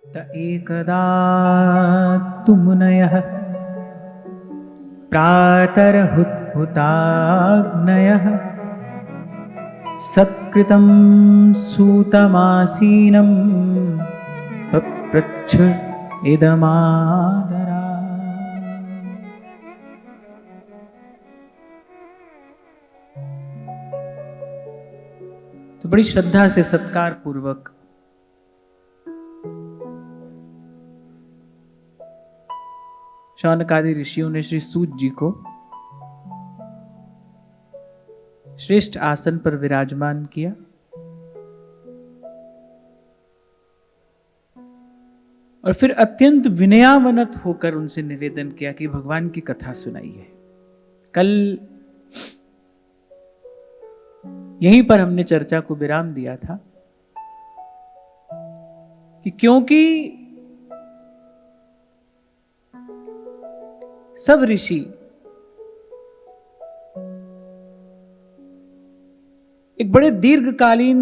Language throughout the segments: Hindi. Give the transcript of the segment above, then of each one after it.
त एकदा तु मुनयः प्रातर्हुताग्नयः सत्कृतं सूतमासीनं पप्रच्छ इदमादरा। तो बड़ी श्रद्धा से सत्कार पूर्वक शौनक आदि ऋषियों ने श्री सूत जी को श्रेष्ठ आसन पर विराजमान किया और फिर अत्यंत विनयावनत होकर उनसे निवेदन किया कि भगवान की कथा सुनाइए। कल यहीं पर हमने चर्चा को विराम दिया था कि क्योंकि सब ऋषि एक बड़े दीर्घकालीन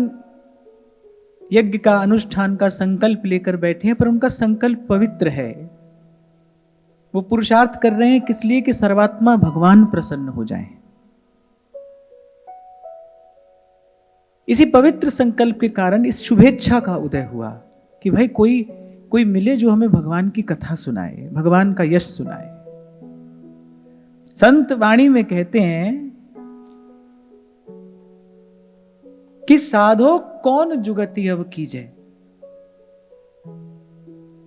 यज्ञ का अनुष्ठान का संकल्प लेकर बैठे हैं, पर उनका संकल्प पवित्र है। वो पुरुषार्थ कर रहे हैं किस लिए कि सर्वात्मा भगवान प्रसन्न हो जाएं। इसी पवित्र संकल्प के कारण इस शुभेच्छा का उदय हुआ कि भाई कोई मिले जो हमें भगवान की कथा सुनाए, भगवान का यश सुनाए। संत वाणी में कहते हैं कि साधो कौन जुगति अब कीजे,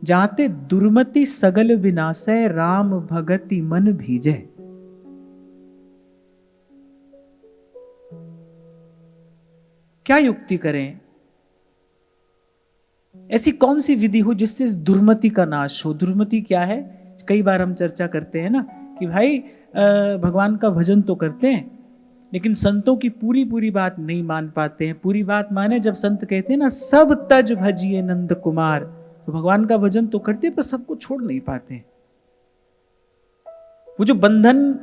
जाते दुर्मति सगल विनाशय, राम भगति मन भीजे। क्या युक्ति करें, ऐसी कौन सी विधि हो जिससे इस दुर्मति का नाश हो। दुर्मति क्या है, कई बार हम चर्चा करते हैं ना कि भाई भगवान का भजन तो करते हैं लेकिन संतों की पूरी बात नहीं मान पाते हैं। पूरी बात माने जब संत कहते हैं ना सब तज भजिए नंद कुमार, तो भगवान का भजन तो करते हैं पर सबको छोड़ नहीं पाते। वो जो बंधन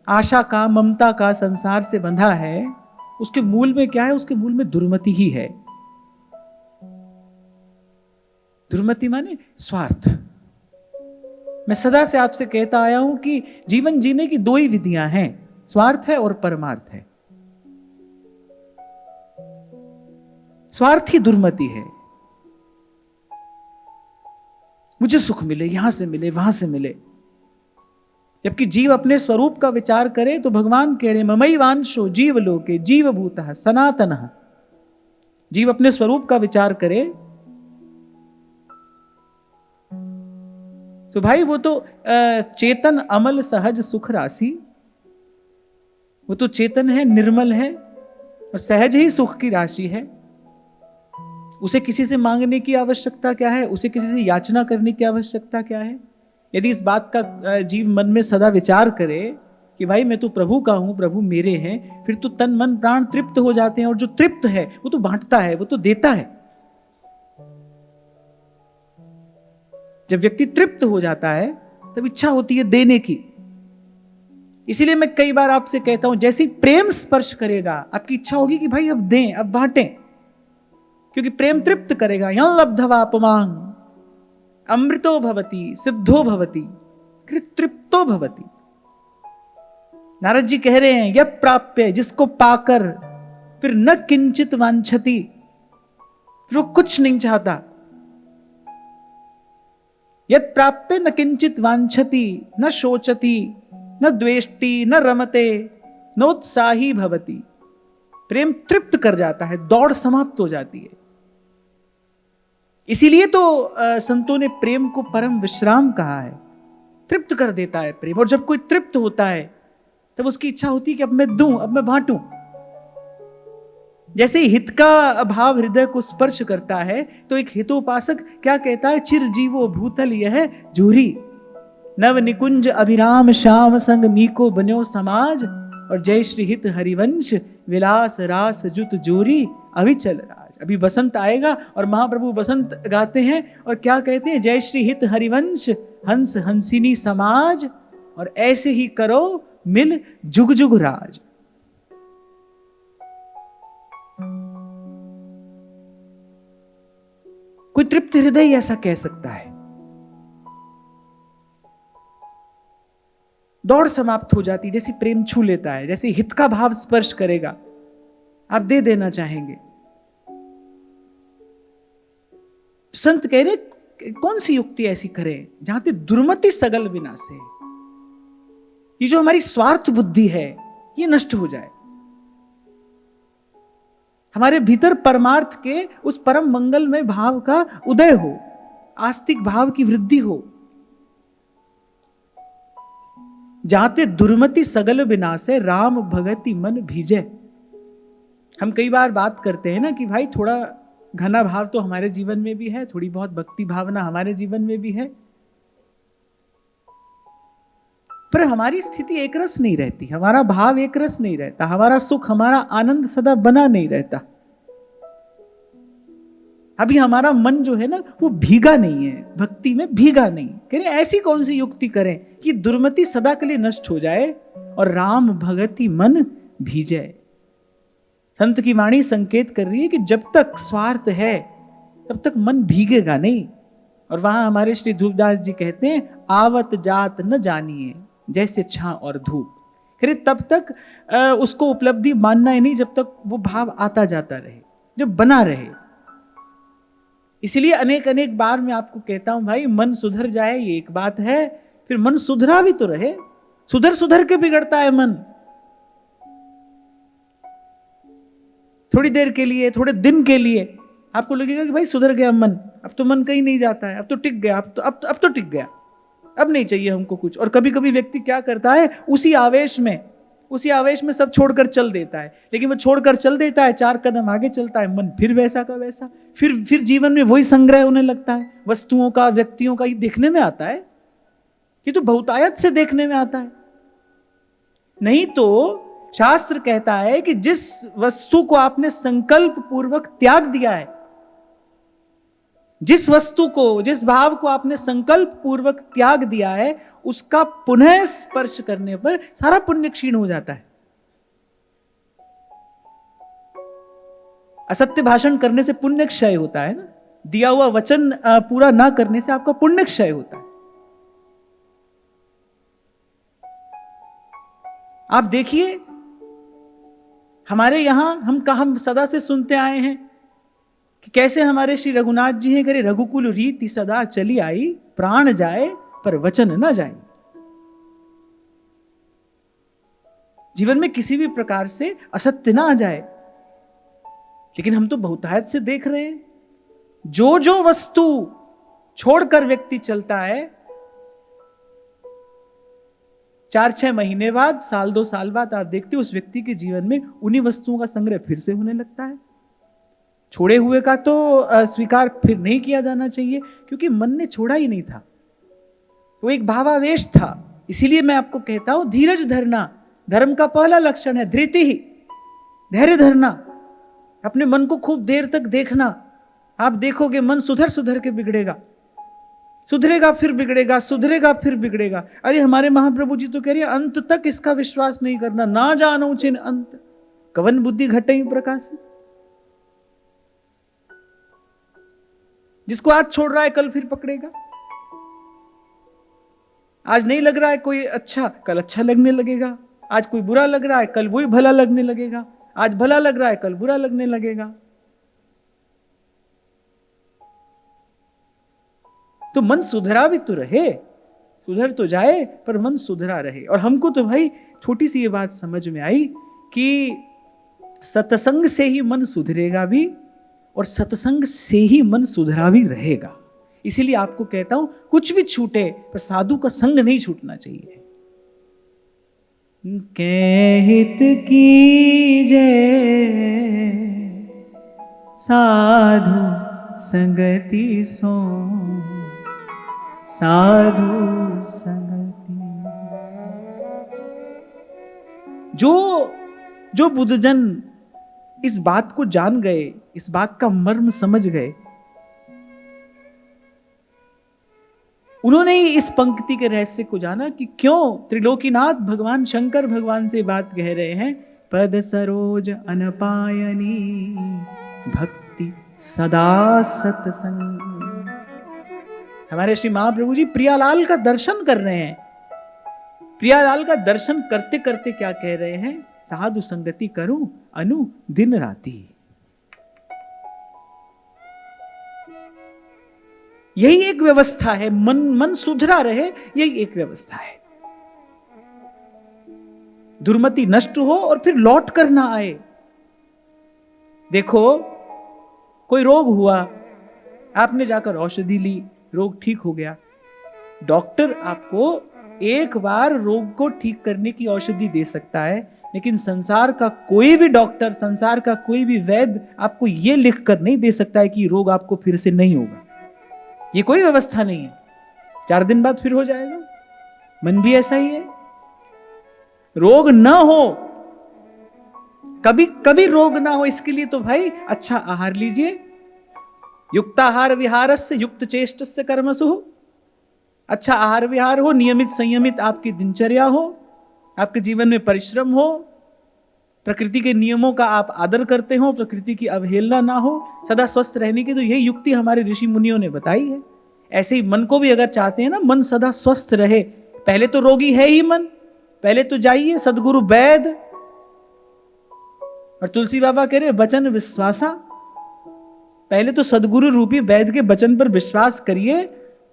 आशा का, ममता का संसार से बंधा है, उसके मूल में क्या है, उसके मूल में दुर्मति ही है। दुर्मति माने स्वार्थ। मैं सदा से आपसे कहता आया हूं कि जीवन जीने की दो ही विधियां हैं, स्वार्थ है और परमार्थ है। स्वार्थ ही दुर्मति है। मुझे सुख मिले, यहां से मिले, वहां से मिले। जबकि जीव अपने स्वरूप का विचार करे तो भगवान कह रहे ममई वांशो जीव लोके जीव भूतः सनातनः। जीव अपने स्वरूप का विचार करे तो भाई वो तो चेतन अमल सहज सुख राशि, वो तो चेतन है, निर्मल है और सहज ही सुख की राशि है। उसे किसी से मांगने की आवश्यकता क्या है, उसे किसी से याचना करने की आवश्यकता क्या है। यदि इस बात का जीव मन में सदा विचार करे कि भाई मैं तो प्रभु का हूं, प्रभु मेरे हैं, फिर तो तन मन प्राण तृप्त हो जाते हैं। और जो तृप्त है वो तो बांटता है, वो तो देता है। जब व्यक्ति तृप्त हो जाता है तब इच्छा होती है देने की। इसीलिए मैं कई बार आपसे कहता हूं जैसे प्रेम स्पर्श करेगा आपकी इच्छा होगी कि भाई अब दें, अब बांटें, क्योंकि प्रेम तृप्त करेगा। यं लब्धवा पुमांग अमृतो भवति सिद्धो भवति तृप्तो भवति। नारद जी कह रहे हैं यत् प्राप्य, जिसको पाकर फिर न किंचित वांछति, फिर वो कुछ नहीं चाहता। यत् प्राप्य न किंचित वांछति न शोचति न द्वेष्टि न रमते नोत्साही भवति। प्रेम तृप्त कर जाता है, दौड़ समाप्त हो जाती है। इसीलिए तो संतों ने प्रेम को परम विश्राम कहा है। तृप्त कर देता है प्रेम। और जब कोई तृप्त होता है तब उसकी इच्छा होती है कि अब मैं दूं, अब मैं बांटूं। जैसे हित का अभाव हृदय को स्पर्श करता है तो एक हितोपासक क्या कहता है, चिर जीवो भूतल यह झूरी, नव निकुंज अभिराम श्याम संग नीको बन्यो समाज, और जय श्री हित हरिवंश विलास रास जुत जोरी अविचल राज। अभी बसंत आएगा और महाप्रभु बसंत गाते हैं और क्या कहते हैं, जय श्री हित हरिवंश हंस हंसिनी समाज, और ऐसे ही करो मिल जुग जुग राज। कोई तृप्त हृदय ऐसा कह सकता है। दौड़ समाप्त हो जाती, जैसे प्रेम छू लेता है, जैसे हित का भाव स्पर्श करेगा, आप दे देना चाहेंगे। संत कह रहे कौन सी युक्ति ऐसी करें जहां ते दुर्मति सगल विनाशे, ये जो हमारी स्वार्थ बुद्धि है ये नष्ट हो जाए, हमारे भीतर परमार्थ के उस परम मंगलमय भाव का उदय हो, आस्तिक भाव की वृद्धि हो। जाते दुर्मति सगल विनाशे राम भगति मन भीजे। हम कई बार बात करते हैं ना कि भाई थोड़ा घना भाव तो हमारे जीवन में भी है, थोड़ी बहुत भक्ति भावना हमारे जीवन में भी है, पर हमारी स्थिति एक रस नहीं रहती, हमारा भाव एक रस नहीं रहता, हमारा सुख हमारा आनंद सदा बना नहीं रहता। अभी हमारा मन जो है ना वो भीगा नहीं है, भक्ति में भीगा नहीं। कह रहे ऐसी कौन सी युक्ति करें कि दुर्मति सदा के लिए नष्ट हो जाए और राम भगति मन भीजे। संत की वाणी संकेत कर रही है कि जब तक स्वार्थ है तब तक मन भीगेगा नहीं। और वहां हमारे श्री ध्रुवदास जी कहते हैं, आवत जात न जानिए जैसे छां और धूप। कह रहे तब तक उसको उपलब्धि मानना ही नहीं जब तक वो भाव आता जाता रहे, जब बना रहे। इसलिए अनेक अनेक बार मैं आपको कहता हूं भाई मन सुधर जाए ये एक बात है, फिर मन सुधरा भी तो रहे। सुधर सुधर के बिगड़ता है मन, थोड़ी देर के लिए, थोड़े दिन के लिए आपको लगेगा कि भाई सुधर गया मन, अब तो मन कहीं नहीं जाता है, अब तो टिक गया, अब तो टिक गया, अब नहीं चाहिए हमको कुछ। और कभी कभी व्यक्ति क्या करता है, उसी आवेश में सब छोड़कर चल देता है। लेकिन वो छोड़कर चल देता है, 4 कदम आगे चलता है, मन फिर वैसा का वैसा, फिर जीवन में वही संग्रह होने लगता है, वस्तुओं का, व्यक्तियों का। ये देखने में आता है, ये तो बहुतायत से देखने में आता है। नहीं तो शास्त्र कहता है कि जिस वस्तु को आपने संकल्प पूर्वक त्याग दिया है, जिस वस्तु को, जिस भाव को आपने संकल्प पूर्वक त्याग दिया है, उसका पुनः स्पर्श करने पर सारा पुण्य क्षीण हो जाता है। असत्य भाषण करने से पुण्य क्षय होता है ना, दिया हुआ वचन पूरा ना करने से आपका पुण्य क्षय होता है। आप देखिए हमारे यहां हम सदा से सुनते आए हैं कि कैसे हमारे श्री रघुनाथ जी हैं, करे रघुकुल रीति सदा चली आई, प्राण जाए पर वचन न जाए। जीवन में किसी भी प्रकार से असत्य ना आ जाए। लेकिन हम तो बहुतायत से देख रहे हैं, जो जो वस्तु छोड़कर व्यक्ति चलता है, 4-6 महीने बाद, 1-2 साल बाद आप देखते हो उस व्यक्ति के जीवन में उन्हीं वस्तुओं का संग्रह फिर से होने लगता है। छोड़े हुए का तो स्वीकार फिर नहीं किया जाना चाहिए, क्योंकि मन ने छोड़ा ही नहीं था, वो एक भावावेश था। इसीलिए मैं आपको कहता हूं धीरज धरना धर्म का पहला लक्षण है। धृति ही, धैर्य धरना, अपने मन को खूब देर तक देखना। आप देखोगे मन सुधर सुधर के बिगड़ेगा, सुधरेगा फिर बिगड़ेगा, सुधरेगा फिर बिगड़ेगा। अरे हमारे महाप्रभु जी तो कह रहे हैं अंत तक इसका विश्वास नहीं करना, ना जानो चिन अंत कवन बुद्धि घटे प्रकाश। जिसको आज छोड़ रहा है कल फिर पकड़ेगा। आज नहीं लग रहा है कोई अच्छा, कल अच्छा लगने लगेगा। आज कोई बुरा लग रहा है, कल वही भला लगने लगेगा। आज भला लग रहा है, कल बुरा लगने लगेगा। तो मन सुधरा भी तो रहे, सुधर तो जाए पर मन सुधरा रहे। और हमको तो भाई छोटी सी ये बात समझ में आई कि सत्संग से ही मन सुधरेगा भी और सत्संग से ही मन सुधरा भी रहेगा। इसीलिए आपको कहता हूं कुछ भी छूटे पर साधु का संग नहीं छूटना चाहिए। कहत कीजे साधु संगति सो, साधु संगति। जो बुद्धजन इस बात को जान गए, इस बात का मर्म समझ गए, उन्होंने ही इस पंक्ति के रहस्य को जाना कि क्यों त्रिलोकीनाथ भगवान शंकर भगवान से बात कह रहे हैं, पद सरोज अनपायनी भक्ति सदा सत्संग। हमारे श्री महाप्रभु जी प्रियालाल का दर्शन कर रहे हैं। प्रियालाल का दर्शन करते करते क्या कह रहे हैं? साधु संगति करूं अनु दिन राती। यही एक व्यवस्था है। मन सुधरा रहे, यही एक व्यवस्था है। दुर्मति नष्ट हो और फिर लौट कर ना आए। देखो, कोई रोग हुआ, आपने जाकर औषधि ली, रोग ठीक हो गया। डॉक्टर आपको एक बार रोग को ठीक करने की औषधि दे सकता है, लेकिन संसार का कोई भी डॉक्टर, संसार का कोई भी वैद्य आपको यह लिख कर नहीं दे सकता है कि रोग आपको फिर से नहीं होगा। ये कोई व्यवस्था नहीं है। 4 दिन बाद फिर हो जाएगा। मन भी ऐसा ही है। रोग ना हो, कभी कभी रोग ना हो, इसके लिए तो भाई अच्छा आहार लीजिए। युक्ताहार विहारस्य युक्त चेष्टस्य कर्मसु। अच्छा आहार विहार हो, नियमित संयमित आपकी दिनचर्या हो, आपके जीवन में परिश्रम हो, प्रकृति के नियमों का आप आदर करते हो, प्रकृति की अवहेलना ना हो, सदा स्वस्थ रहने की तो यही युक्ति हमारे ऋषि मुनियों ने बताई है। ऐसे ही मन को भी अगर चाहते हैं ना, मन सदा स्वस्थ रहे, पहले तो रोगी है ही मन, पहले तो जाइए सदगुरु वैद। और तुलसी बाबा कह रहे वचन विश्वासा, पहले तो सदगुरु रूपी वैद के वचन पर विश्वास करिए।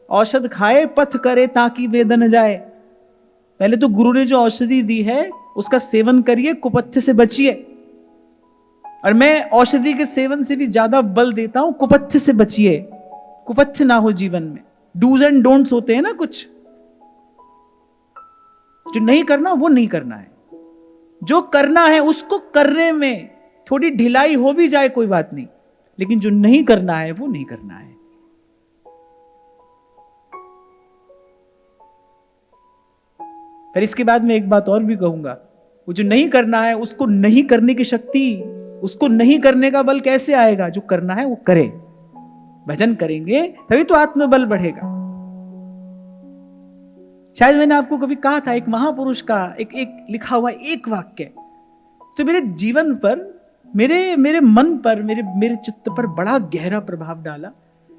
औषध खाए पथ करे ताकि वेद न जाए। पहले तो गुरु ने जो औषधि दी है उसका सेवन करिए, कुपथ्य से बचिए। और मैं औषधि के सेवन से भी ज्यादा बल देता हूं, कुपथ्य से बचिए। कुपथ्य ना हो जीवन में। डूज एंड डोंट्स होते हैं ना कुछ, जो नहीं करना वो नहीं करना है, जो करना है उसको करने में थोड़ी ढिलाई हो भी जाए कोई बात नहीं, लेकिन जो नहीं करना है वो नहीं करना है। फिर इसके बाद में एक बात और भी कहूंगा, वो जो नहीं करना है उसको नहीं करने की शक्ति, उसको नहीं करने का बल कैसे आएगा? जो करना है वो करे। भजन करेंगे तभी तो आत्मबल बढ़ेगा। शायद मैंने आपको कभी कहा था, एक महापुरुष का एक लिखा हुआ एक वाक्य तो मेरे जीवन पर, मेरे मन पर, मेरे चित्त पर बड़ा गहरा प्रभाव डाला।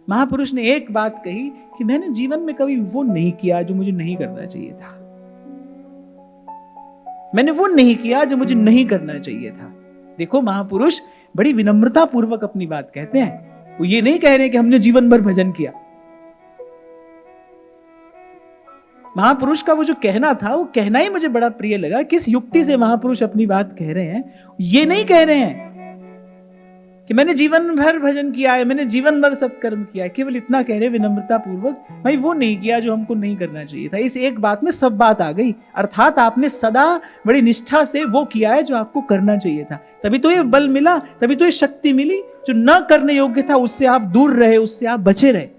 महापुरुष ने एक बात कही कि मैंने जीवन में कभी वो नहीं किया जो मुझे नहीं करना चाहिए था। मैंने वो नहीं किया जो मुझे नहीं करना चाहिए था। देखो, महापुरुष बड़ी विनम्रता पूर्वक अपनी बात कहते हैं। वो ये नहीं कह रहे कि हमने जीवन भर भजन किया। महापुरुष का वो जो कहना था, वो कहना ही मुझे बड़ा प्रिय लगा। किस युक्ति से महापुरुष अपनी बात कह रहे हैं। ये नहीं कह रहे हैं कि मैंने जीवन भर भजन किया है, मैंने जीवन भर सत्कर्म किया है। केवल इतना कह रहे विनम्रता पूर्वक, भाई वो नहीं किया जो हमको नहीं करना चाहिए था। इस एक बात में सब बात आ गई। अर्थात आपने सदा बड़ी निष्ठा से वो किया है जो आपको करना चाहिए था। तभी तो ये बल मिला, तभी तो ये शक्ति मिली। जो न करने योग्य था उससे आप दूर रहे, उससे आप बचे रहे।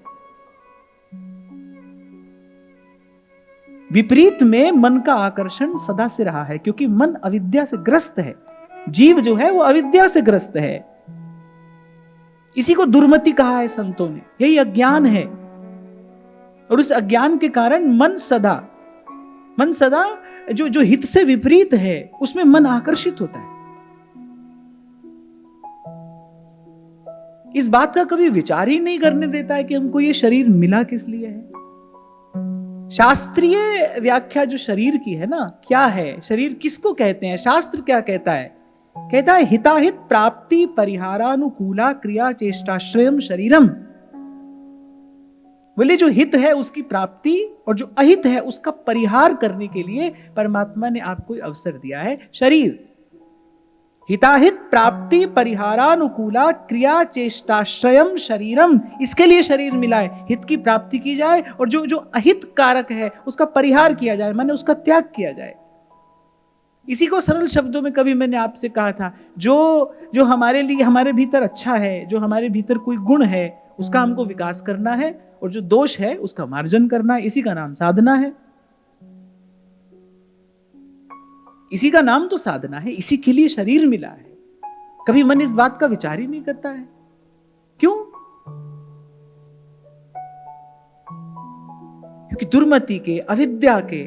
विपरीत में मन का आकर्षण सदा से रहा है, क्योंकि मन अविद्या से ग्रस्त है। जीव जो है वो अविद्या से ग्रस्त है। इसी को दुर्मति कहा है संतों ने। यही अज्ञान है। और उस अज्ञान के कारण मन सदा जो हित से विपरीत है उसमें मन आकर्षित होता है। इस बात का कभी विचार ही नहीं करने देता है कि हमको ये शरीर मिला किस लिए है। शास्त्रीय व्याख्या जो शरीर की है ना, क्या है शरीर, किसको कहते हैं? शास्त्र क्या कहता है? कहता है हिताहित प्राप्ति परिहारानुकूला क्रिया चेष्टाश्रयम शरीरम। बोले जो हित है उसकी प्राप्ति और जो अहित है उसका परिहार करने के लिए परमात्मा ने आपको अवसर दिया है शरीर। हिताहित प्राप्ति परिहारानुकूला क्रिया चेष्टाश्रयम शरीरम, इसके लिए शरीर मिला है। हित की प्राप्ति की जाए और जो अहित कारक है उसका परिहार किया जाए, माने उसका त्याग किया जाए। इसी को सरल शब्दों में कभी मैंने आपसे कहा था, जो हमारे लिए, हमारे भीतर अच्छा है, जो हमारे भीतर कोई गुण है उसका हमको विकास करना है, और जो दोष है उसका मार्जन करना है। इसी का नाम साधना है। इसी का नाम तो साधना है। इसी के लिए शरीर मिला है। कभी मन इस बात का विचार ही नहीं करता है। क्यों? क्योंकि दुर्मति के, अविद्या के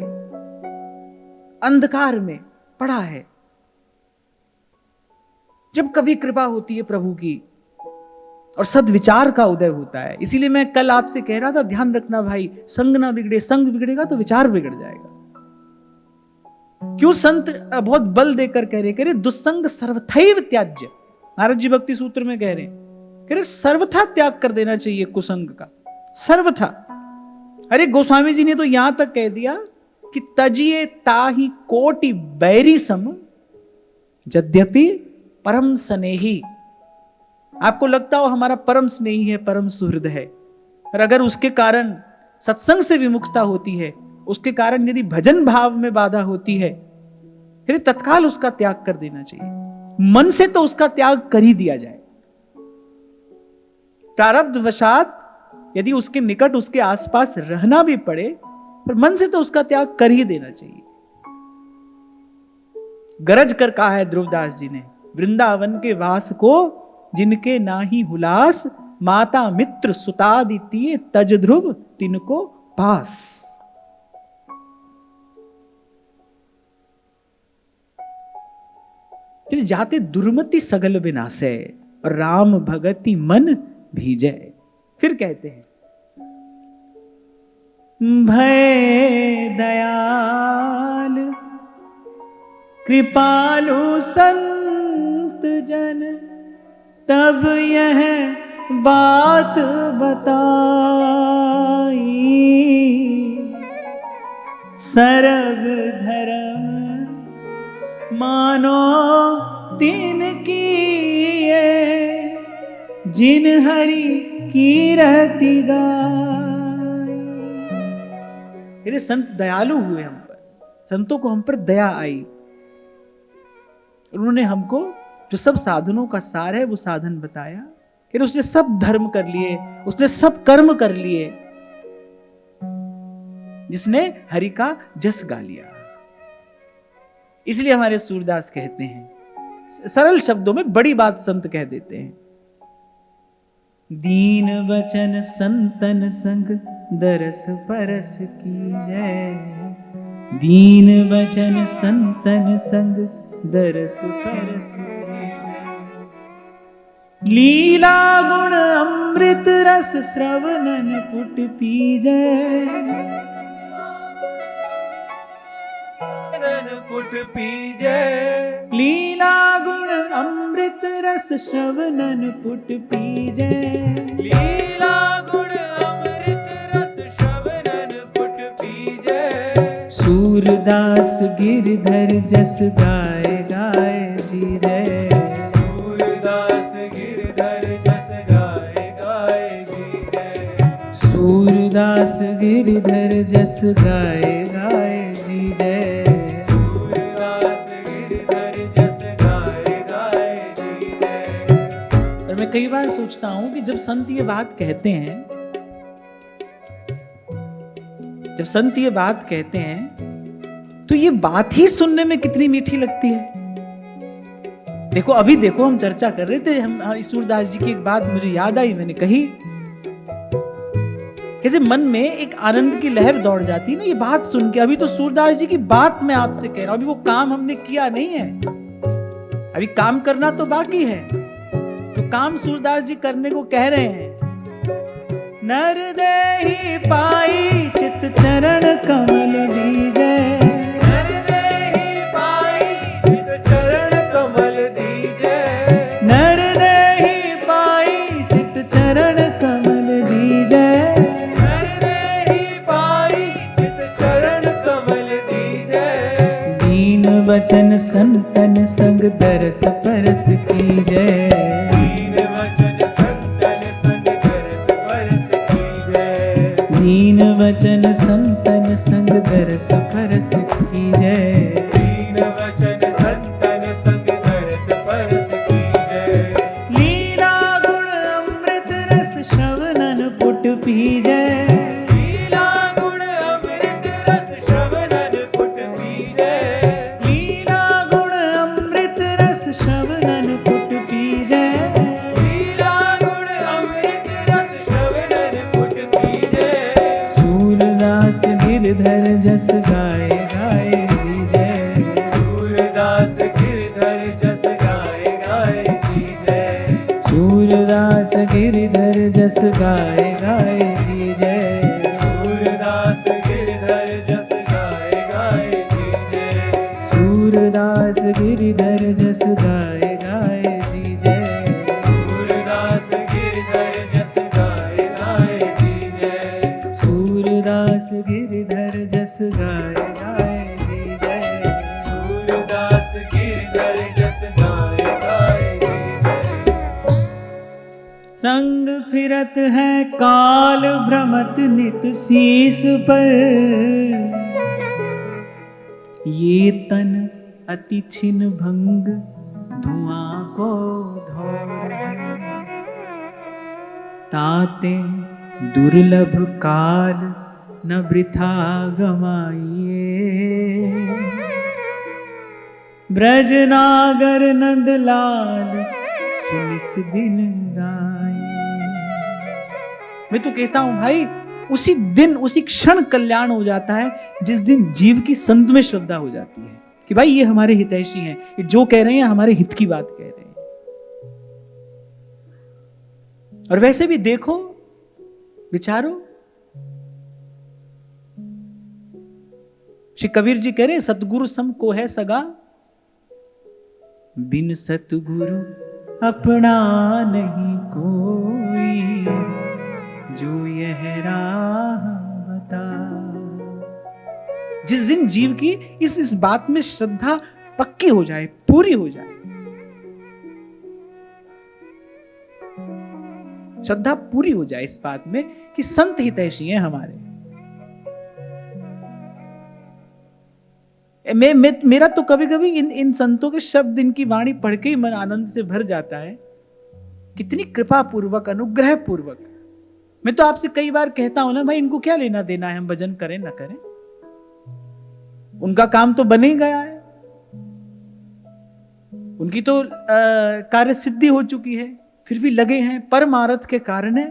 अंधकार में पड़ा है। जब कभी कृपा होती है प्रभु की, और सद्विचार का उदय होता है। इसीलिए मैं कल आपसे कह रहा था, ध्यान रखना भाई, संग ना बिगड़े, संग बिगड़ेगा तो विचार बिगड़ जाएगा। क्यों संत बहुत बल देकर कह रहे दुस्संग सर्वथैव त्याज्य। नारद जी भक्ति सूत्र में कह रहे सर्वथा त्याग कर देना चाहिए कुसंग का, सर्वथा। अरे गोस्वामी जी ने तो यहां तक कह दिया कि तजिए ताहि कोटि बैरी सम यद्यपि परम स्नेही। आपको लगता हो हमारा परम स्नेही है, परम सुहृद है, और अगर उसके कारण सत्संग से विमुखता होती है, उसके कारण यदि भजन भाव में बाधा होती है, फिर तत्काल उसका त्याग कर देना चाहिए। मन से तो उसका त्याग कर ही दिया जाए। प्रारब्ध वशात यदि उसके निकट, उसके आसपास रहना भी पड़े, पर मन से तो उसका त्याग कर ही देना चाहिए। गरज कर कहा है ध्रुवदास जी ने, वृंदावन के वास को जिनके नाही हुलास, माता मित्र सुतादितीय तज ध्रुव तिनको पास। फिर जाते दुर्मति सगल विनाशे और राम भगति मन भीजे। फिर कहते हैं भय दयाल कृपालु संत जन, तब यह बात बताई, सर्व धर्म मानो तीन किए, जिन हरि कीरति गाई। मेरे संत दयालु हुए हम पर, संतों को हम पर दया आई, उन्होंने हमको जो सब साधनों का सार है वो साधन बताया। फिर उसने सब धर्म कर लिए, उसने सब कर्म कर लिए, जिसने हरि का जस गा लिया। इसलिए हमारे सूरदास कहते हैं, सरल शब्दों में बड़ी बात संत कह देते हैं, दीन वचन संतन संग दरस परस कीजय, दीन वचन संतन संग दरस परस लीला गुण अमृत रस श्रवणन पुट पीजय, पुट पीजय, लीला गुण अमृत रस श्रवणन पुट पीजय, लीला गुण अमृत रस श्रवणन पुट पीजय, सूरदास गिरधर जस गाय गाय जी जय, सूरदास गिरधर जस गाय गाय जी जय, सूरदास गिरधर जस गाय गाय जी जय, सूरदास गिरधर जस गाय गाय जी जय। और मैं कई बार सोचता हूं कि जब संत ये बात कहते हैं, जब संत ये बात कहते हैं, तो ये बात ही सुनने में कितनी मीठी लगती है। देखो अभी देखो हम चर्चा कर रहे थे, हम सूरदास जी की एक बात मुझे याद आई, मैंने कही कैसे मन में एक आनंद की लहर दौड़ जाती है ना ये बात सुन के। अभी तो सूरदास जी की बात मैं आपसे कह रहा हूं, अभी वो काम हमने किया नहीं है, अभी काम करना तो बाकी है। तो काम सूरदास जी करने को कह रहे हैं, नर देहि पाई चित चरण कमल दीजै, नर देहि पाई चित चरण कमल दीजै, नर देहि पाई चित चरण कमल दीजै, नर देहि पाई चित चरण कमल दीजै, दीन वचन संतन संग दरस परस कीजै, दीन वचन संतन संग दरस परस कीजै, दीन वचन संतन संग दरस परस कीजै, दीन वचन संतन संग दरस परस कीजै, लीला गुण अमृत रस श्रवणन पुट पीजै, लीला गुण अमृत रस श्रवणन पुट पीजै, लीला गुण अमृत रस श्रवणन पुट पीजै, लीला गुण अमृत रस श्रवणन पुट पीजै, सूरदास गिरधर जस गाय गाय जी जय, सूरदास गिरधर जस गाय गाय जी जय, सूरदास गिरधर जस गाए गाए जी जय। सूरदास गिरधर जस गाए गाए जी जय। सूरदास गिरधर जस गाए गाए जी जय। सूरदास गिरधर जस गाए गाए जी जय। सूरदास गिरधर जस गाए गाए जी जय। सूरदास गिरधर जस गाए गाए जी जय। संग फिरत है काल भ्रमत नित शीस पर, ये तन अति छिन भंग धुआं को धौर है। ताते दुर्लभ काल न वृथा गमाइए, ब्रज नागर नंद लाल सुनिस दिन गाए। मैं तो कहता हूं भाई, उसी दिन उसी क्षण कल्याण हो जाता है जिस दिन जीव की संत में श्रद्धा हो जाती है कि भाई ये हमारे हितैषी हैं, ये जो कह रहे हैं हमारे हित की बात कह रहे हैं। और वैसे भी देखो, विचारो, श्री कबीर जी कह रहे हैं सतगुरु सम को है सगा, बिन सतगुरु अपना नहीं कोई, जो यह राह बता। जिस दिन जीव की इस बात में श्रद्धा पक्की हो जाए, पूरी हो जाए, श्रद्धा पूरी हो जाए इस बात में कि संत हितैषी हैं हमारे। मेरा तो कभी कभी इन संतों के शब्द, इनकी वाणी पढ़ के ही मन आनंद से भर जाता है। कितनी कृपा पूर्वक, अनुग्रह पूर्वक। मैं तो आपसे कई बार कहता हूं ना भाई, इनको क्या लेना देना है हम भजन करें ना करें, उनका काम तो बन ही गया है, उनकी तो कार्य सिद्धि हो चुकी है, फिर भी लगे हैं परमार्थ के कारण है।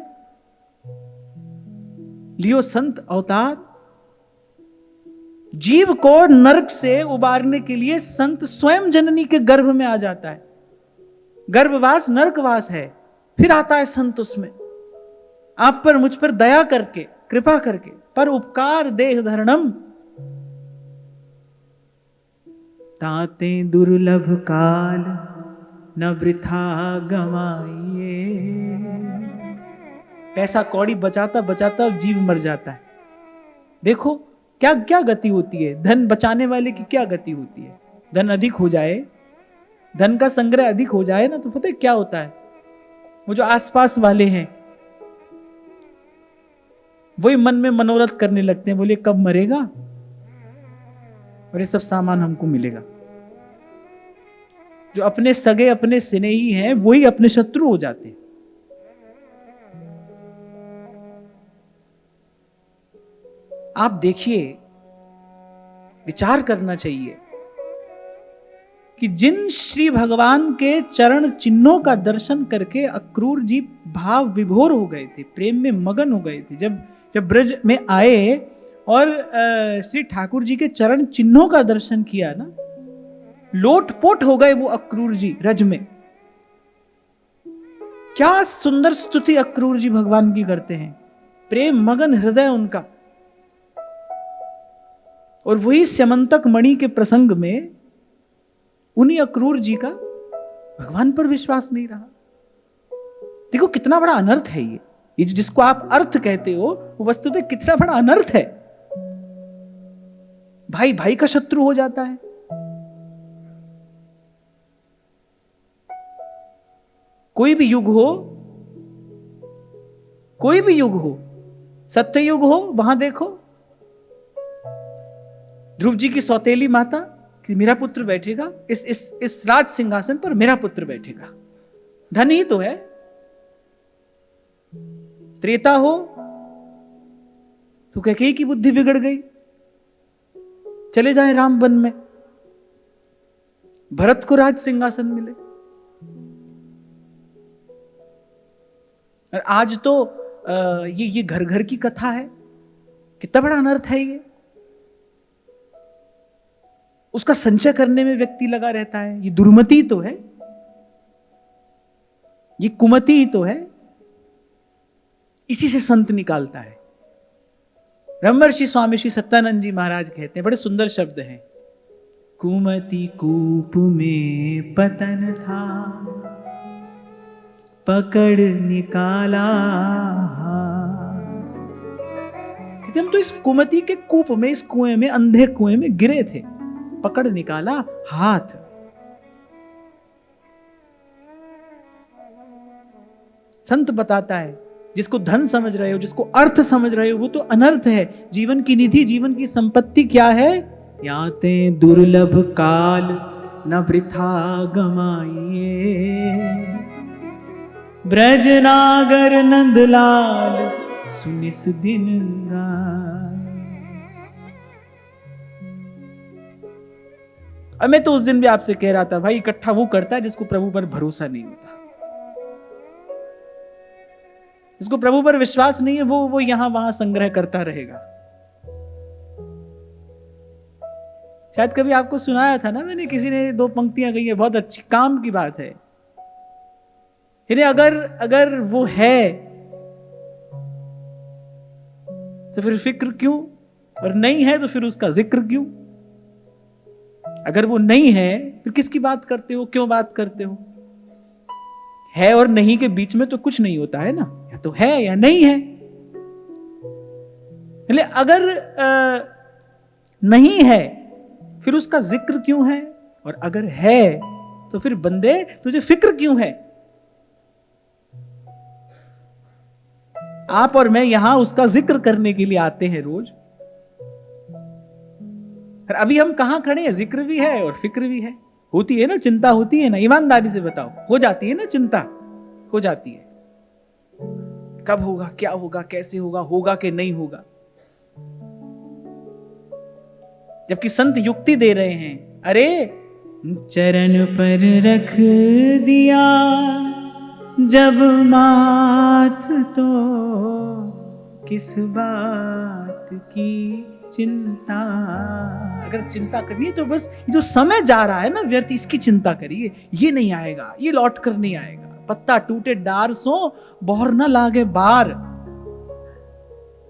लियो संत अवतार। जीव को नरक से उबारने के लिए संत स्वयं जननी के गर्भ में आ जाता है। गर्भवास नरकवास है, फिर आता है संत उसमें, आप पर मुझ पर दया करके, कृपा करके, पर उपकार देह धरणम, ताते दुर्लभ काल न वृथा गमाइए। पैसा कौड़ी बचाता बचाता जीव मर जाता है। देखो क्या क्या गति होती है, धन बचाने वाले की क्या गति होती है। धन अधिक हो जाए, धन का संग्रह अधिक हो जाए ना, तो पता है क्या होता है, वो जो आसपास वाले हैं वही मन में मनोरथ करने लगते हैं, बोले कब मरेगा और ये सब सामान हमको मिलेगा। जो अपने सगे अपने स्नेही हैं वही अपने शत्रु हो जाते हैं। आप देखिए, विचार करना चाहिए कि जिन श्री भगवान के चरण चिन्हों का दर्शन करके अक्रूर जी भाव विभोर हो गए थे, प्रेम में मगन हो गए थे, जब ब्रज में आए और श्री ठाकुर जी के चरण चिन्हों का दर्शन किया ना, लोटपोट हो गए वो अक्रूर जी रज में। क्या सुंदर स्तुति अक्रूर जी भगवान की करते हैं, प्रेम मगन हृदय उनका। और वही स्यमंतक मणि के प्रसंग में उन्हीं अक्रूर जी का भगवान पर विश्वास नहीं रहा। देखो कितना बड़ा अनर्थ है ये जिसको आप अर्थ कहते हो, वो वस्तुतः कितना बड़ा अनर्थ है। भाई भाई का शत्रु हो जाता है। कोई भी युग हो, कोई भी युग हो, सत्य युग हो, वहां देखो ध्रुव जी की सौतेली माता कि मेरा पुत्र बैठेगा इस राज सिंहासन पर, मेरा पुत्र बैठेगा। धन ही तो है। त्रेता हो तो कैकेयी की बुद्धि बिगड़ गई, चले जाए राम वन में, भरत को राज सिंहासन मिले। और आज तो ये घर घर की कथा है। कितना बड़ा अनर्थ है ये। उसका संचय करने में व्यक्ति लगा रहता है। ये दुर्मति तो है, ये कुमति ही तो है। इसी से संत निकालता है। ब्रह्मर्षि स्वामी श्री सत्यानंद जी महाराज कहते हैं, बड़े सुंदर शब्द हैं, कुमति कूप में पतन था, पकड़ निकाला हाथ। कहते हम तो इस कुमति के कूप में, इस कुएं में, अंधे कुएं में गिरे थे, पकड़ निकाला हाथ। संत बताता है, जिसको धन समझ रहे हो, जिसको अर्थ समझ रहे हो, वो तो अनर्थ है। जीवन की निधि, जीवन की संपत्ति क्या है? याते दुर्लभ काल न वृथा गमाइए, ब्रज नागर नंदलाल सुनिस दिन गाए। अब मैं तो उस दिन भी आपसे कह रहा था, भाई इकट्ठा वो करता है जिसको प्रभु पर भरोसा नहीं होता, जिसको प्रभु पर विश्वास नहीं है, वो यहां वहां संग्रह करता रहेगा। शायद कभी आपको सुनाया था ना मैंने, किसी ने 2 पंक्तियां कही है, बहुत अच्छी काम की बात है। यानी अगर वो है तो फिर फिक्र क्यों, और नहीं है तो फिर उसका जिक्र क्यों? अगर वो नहीं है फिर किसकी बात करते हो, क्यों बात करते हो? है और नहीं के बीच में तो कुछ नहीं होता है ना, या तो है या नहीं है। अगर नहीं है फिर उसका जिक्र क्यों है, और अगर है तो फिर बंदे तुझे फिक्र क्यों है? आप और मैं यहां उसका जिक्र करने के लिए आते हैं रोज, और अभी हम कहां खड़े हैं? जिक्र भी है और फिक्र भी है। होती है ना, चिंता होती है ना, ईमानदारी से बताओ, हो जाती है ना चिंता? हो जाती है। कब होगा, क्या होगा, कैसे होगा, होगा कि नहीं होगा? जबकि संत युक्ति दे रहे हैं, अरे चरण पर रख दिया जब माथ तो किस बात की चिंता। अगर चिंता करनी है तो बस ये जो समय जा रहा है ना व्यर्थ, इसकी चिंता करिए। ये नहीं आएगा, ये लौट कर नहीं आएगा। पत्ता टूटे डार सो बौर न लागे बार,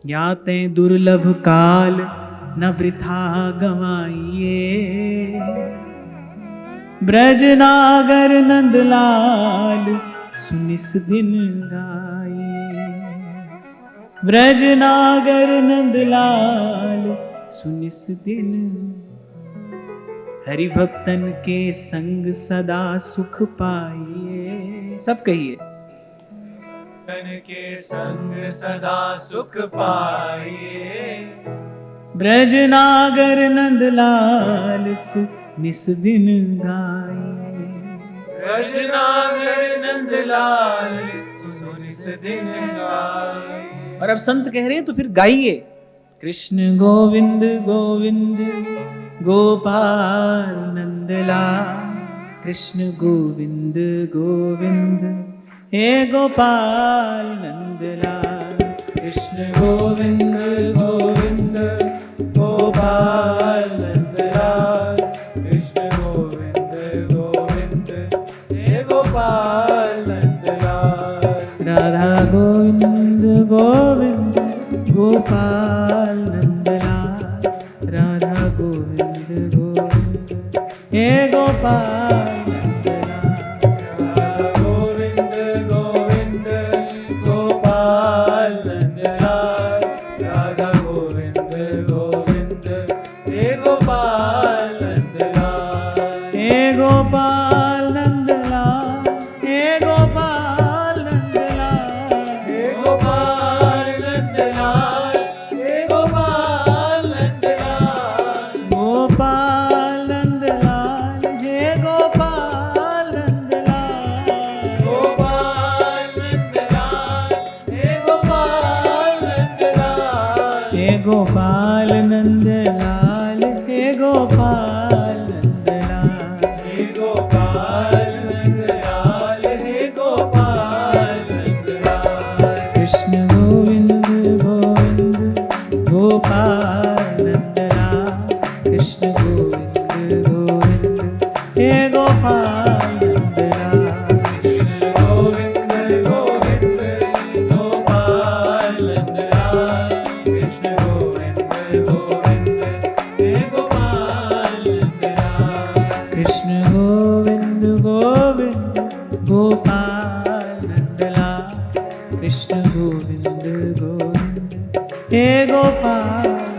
याते दुर्लभ काल न वृथा गवाइए, ब्रज नागर नंदलाल सुनिस दिन गाइए, ब्रज नागर नंदलाल सुनिस दिन। हरि भक्तन के संग सदा सुख पाइए। सब कहिए, तन के संग सदा सुख पाइए, ब्रज नागर नंदलाल सुनिस दिन गाइए, ब्रज नागर नंदलाल सुनिस दिन गाइए। और अब संत कह रहे हैं तो फिर गाइए, कृष्ण गोविंद गोविंद गोपाल नंदलाल, कृष्ण गोविंद गोविंद हे गोपाल नंदलाल, कृष्ण गोविंद गोविंद गोपाल नंदलाल, कृष्ण गोविंद गोविंद हे गोपाल नंदलाल, राधा गोविंद गोविंद गोपाल नंदलाल, राधा गोविंद गोविंद हे गोपाल नंदलाल, राधा गोविंद गोविंद गोपाल नंदलाल, राधा गोविंद गोविंद हे गोपाल नंदलाल, हे गोपाल नंदलाल, हे गोपाल नंदलाल, हे गोपाल नंदलाल, हे गोपाल नंदलाल, गोपाल नंदलाल, हे गोपाल नंदलाल, गोपाल नंदलाल, हे गोपाल नंदलाल, हे गोपाल नंदलाल, हे गोपाल नंदलाल, हे गोपाल नंदलाल, हे गोपाल नंदलाल, कृष्ण गोविंद गोविंद गोपाल नंदलाल, कृष्ण गोविंद गोविंद हे गोपाल नंदलाल, कृष्ण गोविंद गोविंद गोपाल कृष्ण गोविंद गोविंद हे गोपाल